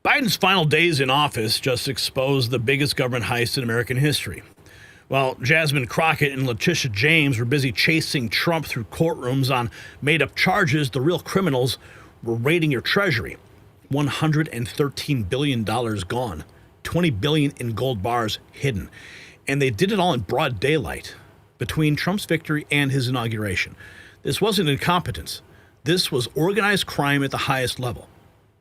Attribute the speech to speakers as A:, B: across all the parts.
A: Biden's final days in office just exposed the biggest government heist in American history. While Jasmine Crockett and Letitia James were busy chasing Trump through courtrooms on made-up charges, the real criminals were raiding your treasury. $113 billion gone, $20 billion in gold bars hidden. And they did it all in broad daylight between Trump's victory and his inauguration. This wasn't incompetence. This was organized crime at the highest level.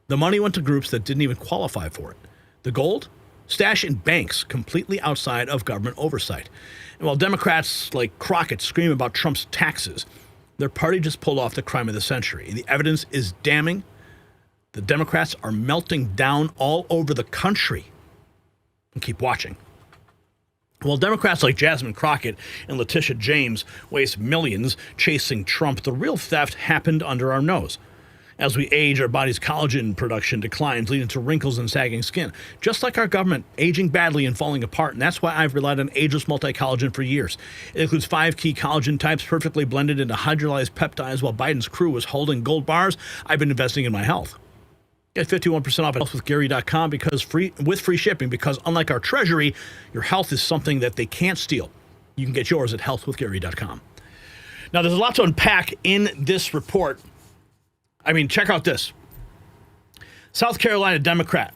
A: The money went to groups that didn't even qualify for it. The gold? Stashed in banks completely outside of government oversight. And while Democrats like Crockett scream about Trump's taxes, their party just pulled off the crime of the century. The evidence is damning. The Democrats are melting down all over the country. And keep watching. While Democrats like Jasmine Crockett and Letitia James waste millions chasing Trump, the real theft happened under our nose. As we age, our body's collagen production declines, leading to wrinkles and sagging skin. Just like our government, aging badly and falling apart. And that's why I've relied on ageless multi-collagen for years. It includes 5 key collagen types perfectly blended into hydrolyzed peptides. While Biden's crew was holding gold bars, I've been investing in my health. Get 51% off at healthwithgary.com with free shipping, because unlike our treasury, your health is something that they can't steal. You can get yours at healthwithgary.com. Now, there's a lot to unpack in this report. I mean, check out this. South Carolina Democrat,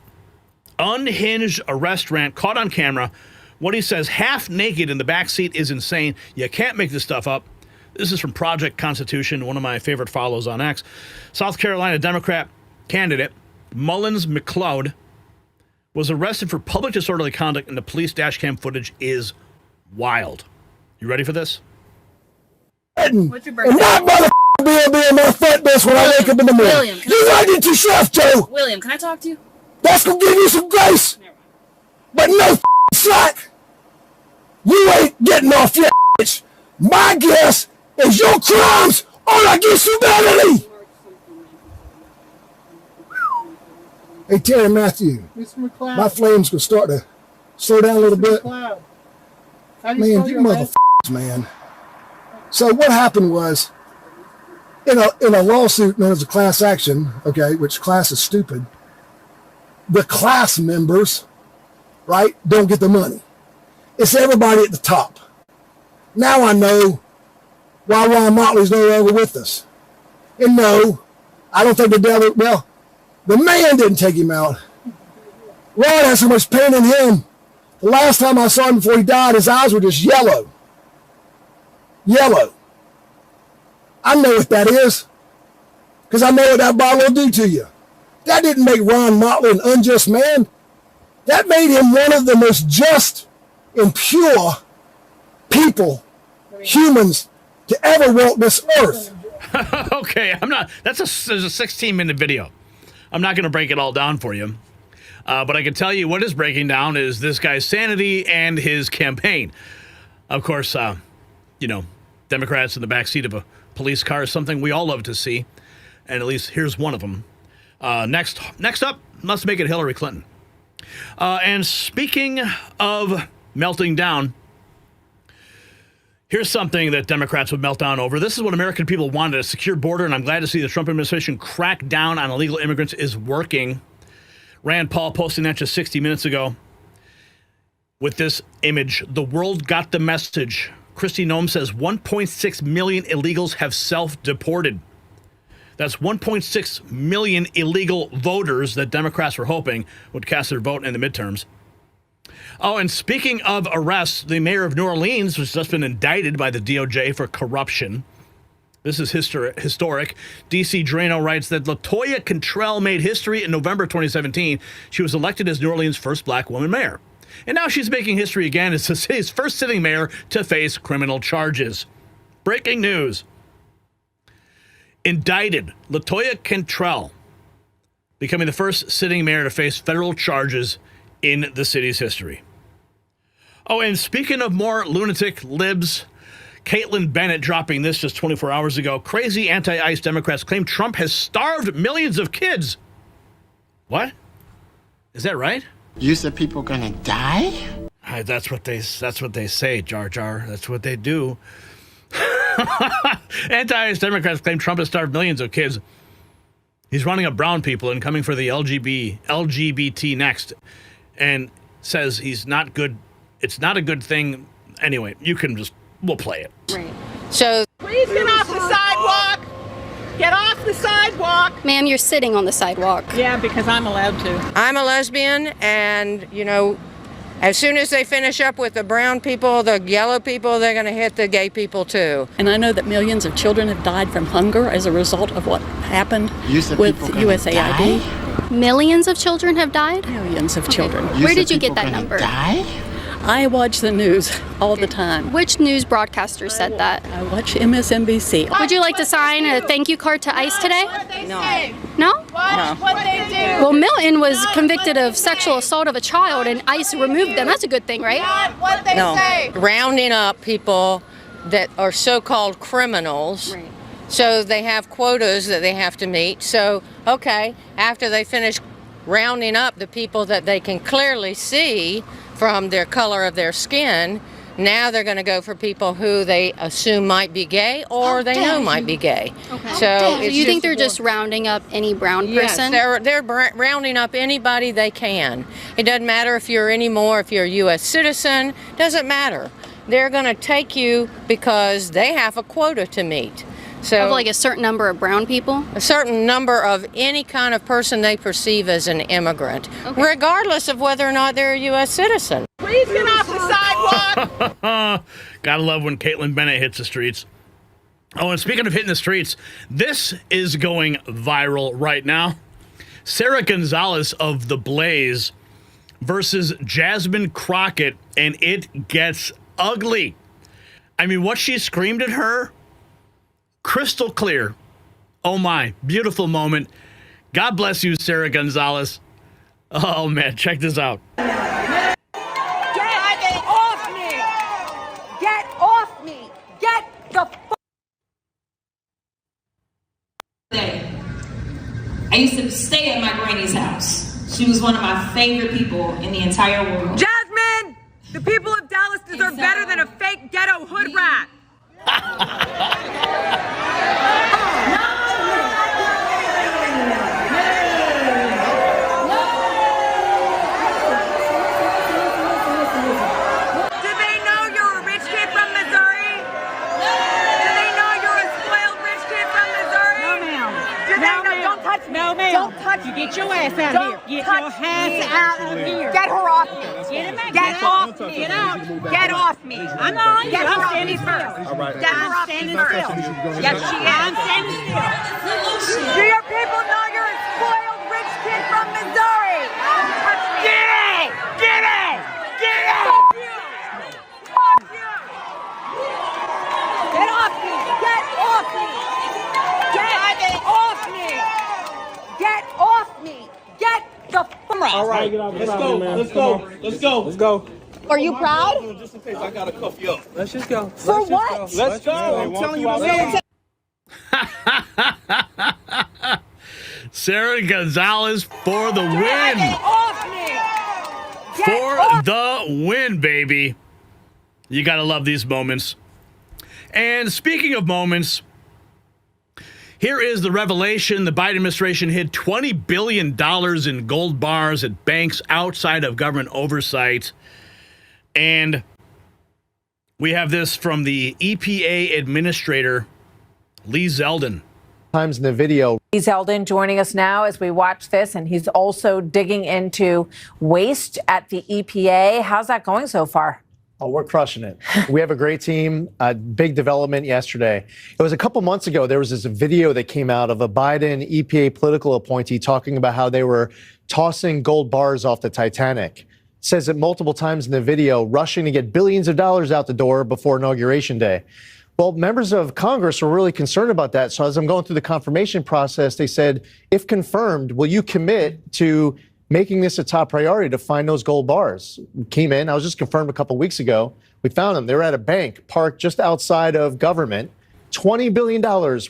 A: unhinged arrest rant caught on camera. What he says, half naked in the backseat, is insane. You can't make this stuff up. This is from Project Constitution, one of my favorite follows on X. South Carolina Democrat candidate Mullins McLeod was arrested for public disorderly conduct, and the police dash cam footage is wild. You ready for this?
B: What's your birthday? And that mother be on my front desk when I wake up in the morning.
C: William,
B: You right into yourself, Joe.
C: William, can I talk to you?
B: That's gonna give you some grace. But no slack. You ain't getting off your bitch. My guess is your crimes are against humanity. Hey, Terry Matthew.
D: Mr. McLeod.
B: My flames gonna start to slow down a little bit.
D: McLeod. How do you
B: Man,
D: spell
B: you
D: your last-
B: motherfuckers, man. So what happened was, in a lawsuit known as a class action, okay, which class is stupid, the class members, right, don't get the money. It's everybody at the top. Now I know why Ron Motley's no longer with us. And no, I don't think the devil, well, the man didn't take him out. Ron has so much pain in him. The last time I saw him before he died, his eyes were just yellow. Yellow. I know what that is, because I know what that bottle will do to you. That didn't make Ron Motley an unjust man. That made him one of the most just and pure people, humans, to ever walk this earth.
A: Okay, there's a 16-minute video. I'm not going to break it all down for you. But I can tell you what is breaking down is this guy's sanity and his campaign. Of course, Democrats in the backseat of a police car is something we all love to see. And at least here's one of them. Next up, let's make it Hillary Clinton. And speaking of melting down, here's something that Democrats would melt down over. This is what American people wanted, a secure border, and I'm glad to see the Trump administration crack down on illegal immigrants is working. Rand Paul posting that just 60 minutes ago with this image. The world got the message. Kristi Noem says 1.6 million illegals have self-deported. That's 1.6 million illegal voters that Democrats were hoping would cast their vote in the midterms. Oh, and speaking of arrests, the mayor of New Orleans has just been indicted by the DOJ for corruption. This is historic. DC Drano writes that Latoya Cantrell made history in November 2017. She was elected as New Orleans' first black woman mayor. And now she's making history again as the city's first sitting mayor to face criminal charges. Breaking news. Indicted, Latoya Cantrell, becoming the first sitting mayor to face federal charges in the city's history. Oh, and speaking of more lunatic libs, Caitlin Bennett dropping this just 24 hours ago. Crazy anti-ICE Democrats claim Trump has starved millions of kids. What? Is that right?
E: You said people gonna die?
A: That's what they say, Jar Jar. That's what they do. Anti-ICE Democrats claim Trump has starved millions of kids. He's running up brown people and coming for the LGBT next, and says he's not good. It's not a good thing. Anyway, we'll play it.
C: Right.
F: So
D: Please get off the sidewalk. Get off the sidewalk.
C: Ma'am, you're sitting on the sidewalk.
D: Yeah, because I'm allowed to.
F: I'm a lesbian, and as soon as they finish up with the brown people, the yellow people, they're going to hit the gay people too.
G: And I know that millions of children have died from hunger as a result of what happened with USAID.
C: Millions of children have died?
G: Millions of children.
C: Where did you get that number?
G: I watch the news all the time.
C: Which news broadcaster said that?
G: I watch MSNBC.
C: Would you like to sign a thank you card to ICE today?
F: No.
C: No?
D: What they do.
C: Well, Milton was convicted of sexual assault of a child and ICE removed them. That's a good thing, right?
D: What they say.
F: Rounding up people that are so-called criminals.
C: Right.
F: So they have quotas that they have to meet. So, okay, after they finish rounding up the people that they can clearly see from their color of their skin, now they're going to go for people who they assume might be gay or they know might be gay.
C: Okay.
F: So
C: You think they're just rounding up any brown person?
F: Yes, they're rounding up anybody they can. It doesn't matter if you're a U.S. citizen, doesn't matter. They're going to take you because they have a quota to meet. So
C: Of like a certain number of brown people?
F: a certain number of any kind of person they perceive as an immigrant, regardless of whether or not they're a U.S. citizen.
D: Please get off the sidewalk.
A: Gotta love when Caitlin Bennett hits the streets. Oh, and speaking of hitting the streets, this is going viral right now. Sarah Gonzalez of The Blaze versus Jasmine Crockett, and it gets ugly. I mean, what she screamed at her, crystal clear. Oh my, beautiful moment. God bless you, Sarah Gonzalez. Oh man, check this out.
H: Get off me! Get off me! Get the
I: I used to stay at my granny's house. She was one of my favorite people in the entire world.
H: Jasmine! The people of Dallas deserve better than a fake ghetto hood rat!
D: No, ma'am.
H: Don't touch
D: You
H: me.
D: get your ass out of here. Get your ass out of here.
H: Get her off me.
D: Get off me. Get out.
H: Get off me.
D: I'm on you.
H: Get her
D: I'm
H: off me
D: standing
H: first.
D: still.
H: Get her off me
D: standing
H: first.
D: still.
H: Yes, she is.
D: I'm standing still.
H: Do your people know you're a spoiled rich kid from Missouri? Don't touch me. Get it! Get it! Get it! Fuck you! Fuck you! Get off me! Get off me! Get off me! Get off me! Get the f*** off.
J: All right, let's go. Let's go. Let's go. Let's go.
H: Are you proud?
J: Just in case I gotta cuff you up. Let's just go.
H: For what?
J: Let's go. I'm telling you what.
A: Sarah Gonzalez for the win.
H: Get off me! Get
A: For
H: off
A: the win, baby. You gotta love these moments. And speaking of moments, here is the revelation. The Biden administration hid $20 billion in gold bars at banks outside of government oversight. And we have this from the EPA Administrator Lee Zeldin.
K: Times in the video.
L: Lee Zeldin joining us now as we watch this, and he's also digging into waste at the EPA. How's that going so far?
K: Oh, we're crushing it. We have a great team. Big development yesterday. It was a couple months ago. There was this video that came out of a Biden EPA political appointee talking about how they were tossing gold bars off the Titanic. Says it multiple times in the video, rushing to get billions of dollars out the door before Inauguration Day. Well, members of Congress were really concerned about that. So as I'm going through the confirmation process, they said, if confirmed, will you commit to making this a top priority to find those gold bars? We came in. I was just confirmed a couple weeks ago. We found them. They were at a bank parked just outside of government. $20 billion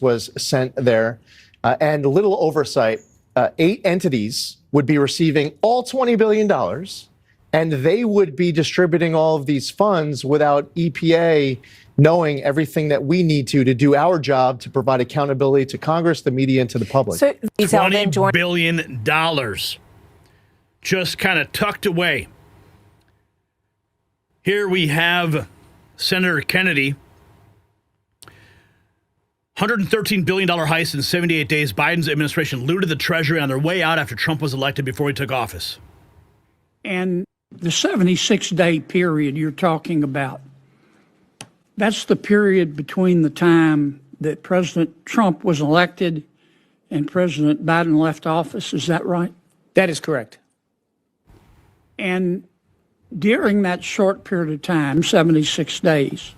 K: was sent there, and a little oversight. 8 entities would be receiving all $20 billion, and they would be distributing all of these funds without EPA knowing everything that we need to do our job to provide accountability to Congress, the media, and to the public.
L: So
A: $20 billion just kind of tucked away. Here we have Senator Kennedy. $113 billion heist in 78 days. Biden's administration looted the treasury on their way out after Trump was elected before he took office.
M: And the 76-day period you're talking about, that's the period between the time that President Trump was elected and President Biden left office. Is that right?
N: That is correct.
M: And during that short period of time, 76 days,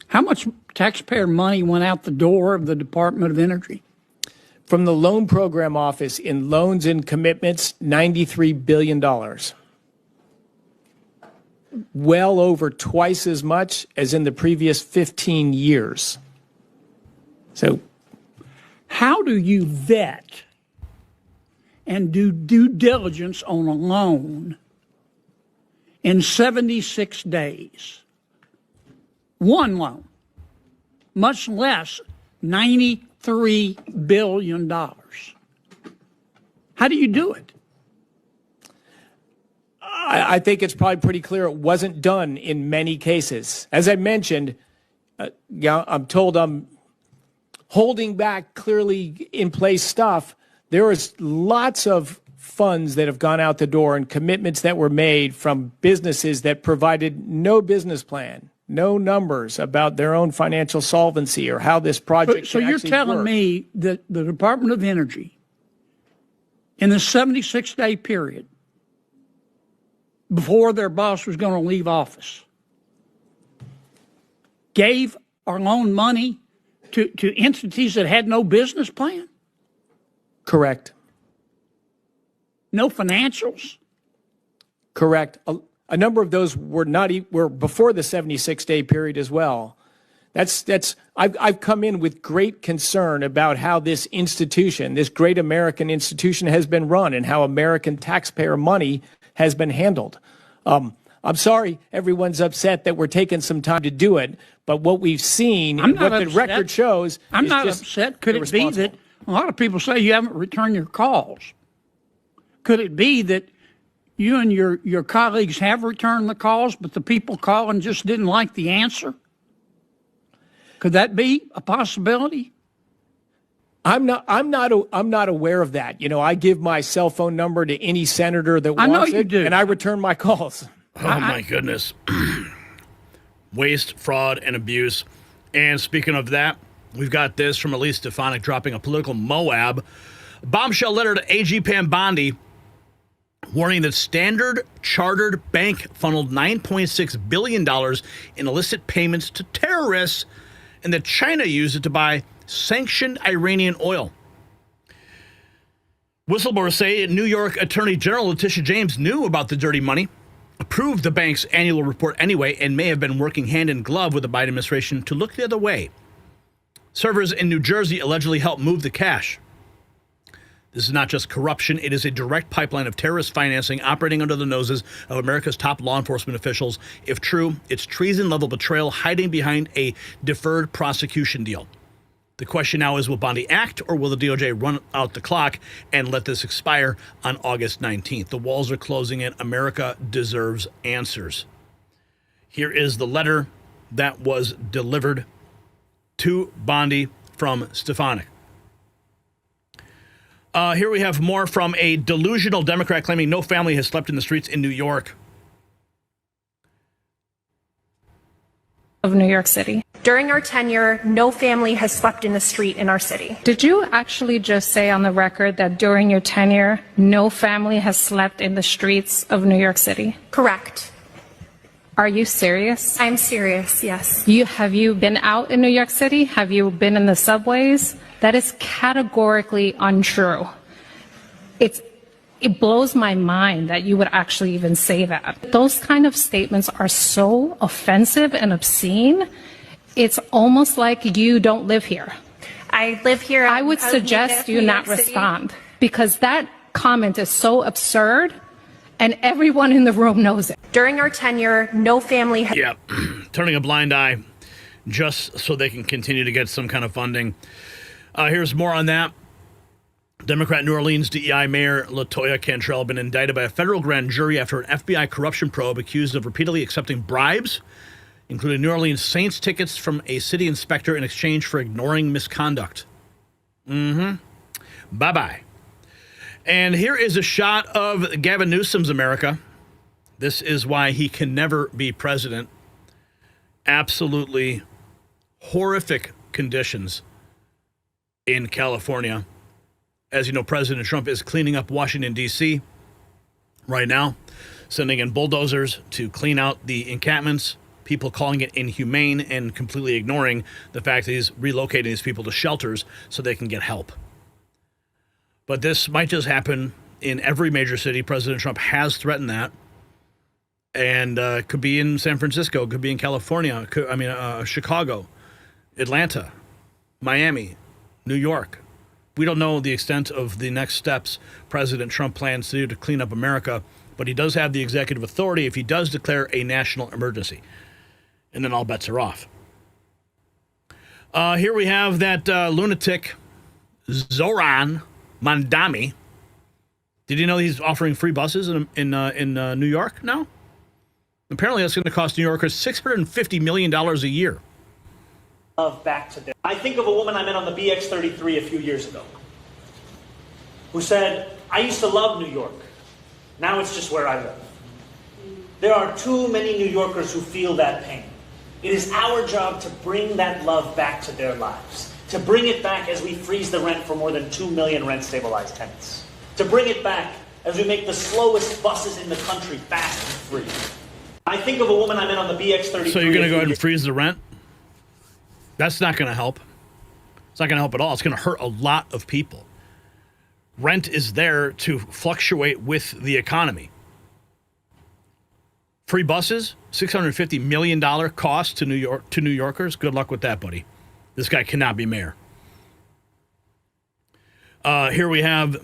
M: how much taxpayer money went out the door of the Department of Energy?
N: From the Loan Program Office in loans and commitments, $93 billion. Well over twice as much as in the previous 15 years. So,
M: how do you vet and do due diligence on a loan in 76 days? One loan, much less $93 billion. How do you do it?
N: I think it's probably pretty clear it wasn't done in many cases. As I mentioned, I'm told I'm holding back clearly in place stuff. There is lots of funds that have gone out the door and commitments that were made from businesses that provided no business plan, no numbers about their own financial solvency or how this project
M: So you're telling me that the Department of Energy, in the 76-day period, before their boss was going to leave office, gave or loaned money to entities that had no business plan?
N: Correct.
M: No financials?
N: Correct. A number of those were before the 76-day period as well. I've come in with great concern about how this institution, this great American institution, has been run and how American taxpayer money has been handled. I'm sorry everyone's upset that we're taking some time to do it, but what we've seen and what the record shows
M: I'm
N: is
M: not
N: just
M: upset. Could it be that a lot of people say you haven't returned your calls? Could it be that you and your colleagues have returned the calls, but the people calling just didn't like the answer? Could that be a possibility?
N: I'm not aware of that. You know, I give my cell phone number to any senator that wants it, and I return my calls.
A: Oh my goodness. Waste, fraud, and abuse. And speaking of that, we've got this from Elise Stefanik dropping a political Moab. Bombshell letter to AG Pam Bondi warning that Standard Chartered Bank funneled $9.6 billion in illicit payments to terrorists and that China used it to buy sanctioned Iranian oil. Whistleblowers say New York Attorney General Letitia James knew about the dirty money, approved the bank's annual report anyway, and may have been working hand in glove with the Biden administration to look the other way. Servers in New Jersey allegedly helped move the cash. This is not just corruption. It is a direct pipeline of terrorist financing operating under the noses of America's top law enforcement officials. If true, it's treason-level betrayal hiding behind a deferred prosecution deal. The question now is, will Bondi act, or will the DOJ run out the clock and let this expire on August 19th? The walls are closing in. America deserves answers. Here is the letter that was delivered to Bondi from Stefanik. Here we have more from a delusional Democrat claiming no family has slept in the streets in New York.
O: Of New York City.
P: During our tenure, no family has slept in the street in our city.
O: Did you actually just say on the record that during your tenure, no family has slept in the streets of New York City?
P: Correct.
O: Are you serious?
P: I'm serious, yes.
O: Have you been out in New York City? Have you been in the subways? That is categorically untrue. It blows my mind that you would actually even say that. Those kind of statements are so offensive and obscene. It's almost like you don't live here.
P: I live here.
O: I would suggest you not respond, because that comment is so absurd and everyone in the room knows it.
P: During our tenure, no family has...
A: Yeah, turning a blind eye just so they can continue to get some kind of funding. Here's more on that. Democrat New Orleans DEI Mayor Letitia Cantrell been indicted by a federal grand jury after an FBI corruption probe accused of repeatedly accepting bribes, including New Orleans Saints tickets from a city inspector in exchange for ignoring misconduct. Bye-bye. And here is a shot of Gavin Newsom's America. This is why he can never be president. Absolutely horrific conditions in California. As you know, President Trump is cleaning up Washington, D.C. right now, sending in bulldozers to clean out the encampments, people calling it inhumane and completely ignoring the fact that he's relocating these people to shelters so they can get help. But this might just happen in every major city. President Trump has threatened that. And could be in San Francisco, could be in California, Chicago, Atlanta, Miami, New York. We don't know the extent of the next steps President Trump plans to do to clean up America, but he does have the executive authority if he does declare a national emergency. And then all bets are off. Here we have that lunatic, Zoran Mandami. Did you know he's offering free buses in New York now? Apparently that's going to cost New Yorkers $650 million a year.
Q: Love back to them. I think of a woman I met on the BX33 a few years ago who said, I used to love New York. Now it's just where I live. There are too many New Yorkers who feel that pain. It is our job to bring that love back to their lives, to bring it back as we freeze the rent for more than 2 million rent-stabilized tenants, to bring it back as we make the slowest buses in the country fast and free. I think of a woman I met on the BX33.
A: So you're going to go ahead and freeze the rent? That's not going to help. It's not going to help at all. It's going to hurt a lot of people. Rent is there to fluctuate with the economy. Free buses, $650 million cost to New Yorkers. Good luck with that, buddy. This guy cannot be mayor. Here we have,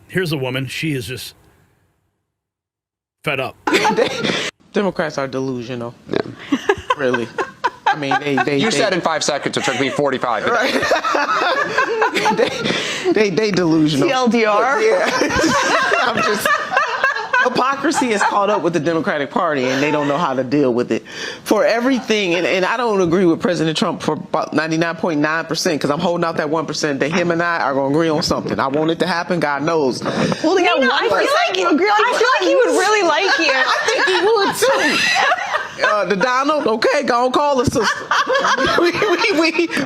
A: here's a woman. She is just fed up.
R: Democrats are delusional. Yeah. Really. I mean, they
S: said in 5 seconds. It took me 45.
R: Right. they delusional.
T: TLDR.
R: Yeah. I'm just. Hypocrisy is caught up with the Democratic Party, and they don't know how to deal with it. For everything, and I don't agree with President Trump for about 99.9%, because I'm holding out that 1% that him and I are going to agree on something. I want it to happen. God knows.
T: Well, they got I feel like he would really like you.
R: I think he would too. The Donald, okay, go on, call us, sister.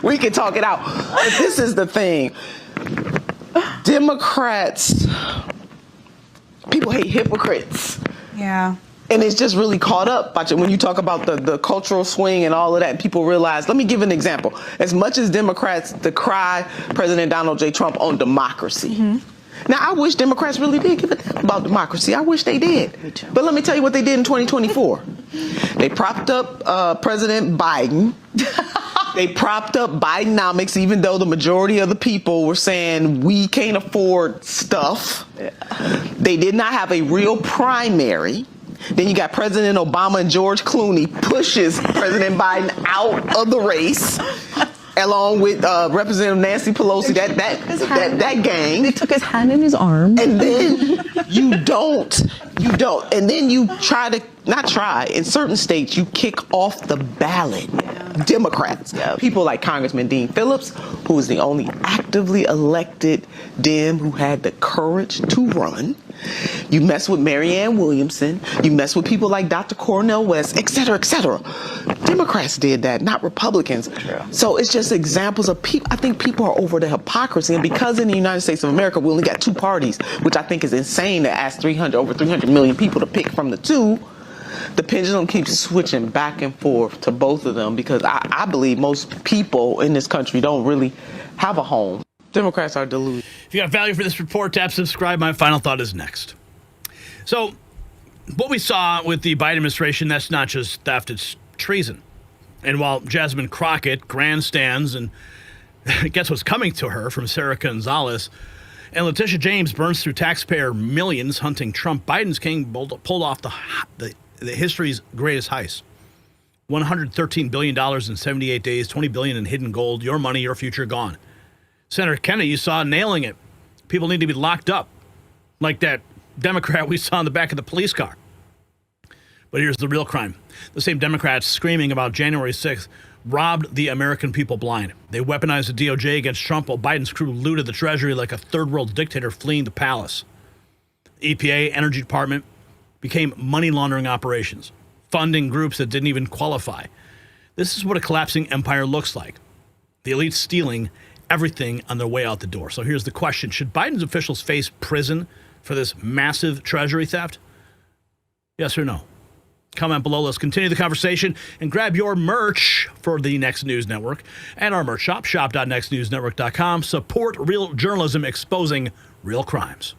R: we can talk it out. But this is the thing. Democrats, people hate hypocrites.
T: Yeah.
R: And it's just really caught up when you talk about the cultural swing and all of that, and people realize, let me give an example. As much as Democrats decry President Donald J. Trump on democracy. Mm-hmm. Now, I wish Democrats really did give a damn about democracy. I wish they did. Me too. But let me tell you what they did in 2024. They propped up President Biden. They propped up Bidenomics, even though the majority of the people were saying we can't afford stuff. Yeah. They did not have a real primary. Then you got President Obama and George Clooney pushes President Biden out of the race, along with Representative Nancy Pelosi. That gang.
T: They took his hand in his arm.
R: And then you don't. And then you in certain states, you kick off the ballot. Democrats. Yeah. People like Congressman Dean Phillips, who is the only actively elected Dem who had the courage to run. You mess with Marianne Williamson. You mess with people like Dr. Cornel West, et cetera, et cetera. Democrats did that, not Republicans. True. So it's just examples of people. I think people are over the hypocrisy. And because in the United States of America, we only got two parties, which I think is insane to ask over 300 million people to pick from the two. The pendulum keeps switching back and forth to both of them because I believe most people in this country don't really have a home. Democrats are deluded.
A: If you got value for this report, tap subscribe. My final thought is next. So what we saw with the Biden administration, that's not just theft, it's treason. And while Jasmine Crockett grandstands and guess what's coming to her from Sarah Gonzalez, and Letitia James burns through taxpayer millions hunting Trump, Biden's king pulled off the history's greatest heist. $113 billion in 78 days, $20 billion in hidden gold. Your money, your future gone. Senator Kennedy, you saw nailing it. People need to be locked up, like that Democrat we saw in the back of the police car. But here's the real crime. The same Democrats screaming about January 6th robbed the American people blind. They weaponized the DOJ against Trump while Biden's crew looted the Treasury like a third-world dictator fleeing the palace. The EPA, Energy Department, became money laundering operations, funding groups that didn't even qualify. This is what a collapsing empire looks like. The elite stealing everything on their way out the door. So here's the question. Should Biden's officials face prison for this massive Treasury theft? Yes or no? Comment below. Let's continue the conversation and grab your merch for the Next News Network and our merch shop, shop.nextnewsnetwork.com. Support real journalism exposing real crimes.